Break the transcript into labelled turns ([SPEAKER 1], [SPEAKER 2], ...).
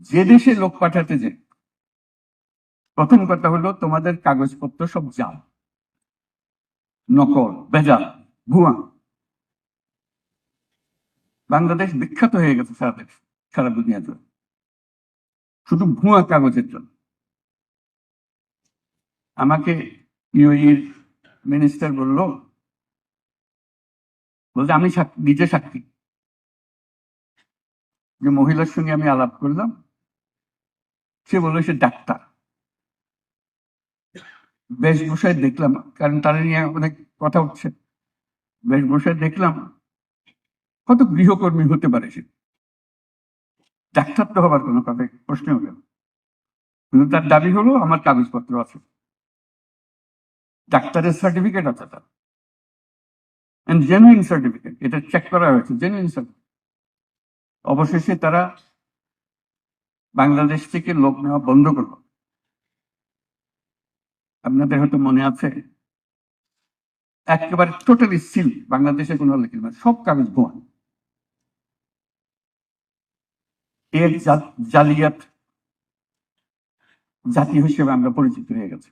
[SPEAKER 1] যে দেশে লোক পাঠাতে যে প্রথম কথা হলো তোমাদের কাগজপত্র সব জাল, নকল, বেজাল, ভুয়া। বাংলাদেশ বিখ্যাত হয়ে গেছে সারা দুনিয়াতে শুধু ভুয়া কাগজের জন্য। আমাকে ইউএইর মিনিস্টার বলতে আমি নিজে সাক্ষী যে মহিলার সঙ্গে আমি আলাপ করলাম, সে বললো সে ডাক্তার। বেশভূষায় দেখলাম, কারণ তারা নিয়ে অনেক কথা উঠছে, বেশভূষায় দেখলাম কত গৃহকর্মী হতে পারে সে, ডাক্তার তো হবার কোনো কথা প্রশ্ন হলো না। কিন্তু তার দাবি হলো আমার কাগজপত্র আছে, ডাক্তারের সার্টিফিকেট আছে তার, জেনুইন সার্টিফিকেট, এটা চেক করা হয়েছে, জেনুইন সার্টিফিকেট। অবশেষে তারা বাংলাদেশ থেকে লোক নেওয়া বন্ধ করলো। আপনাদের হয়তো মনে আছে, একেবারে টোটালি সিল, বাংলাদেশে কোনো লেখা না, সব কাগজ ভুয়া। এর জালিয়াত জাতি হিসেবে আমরা পরিচিত হয়ে গেছি।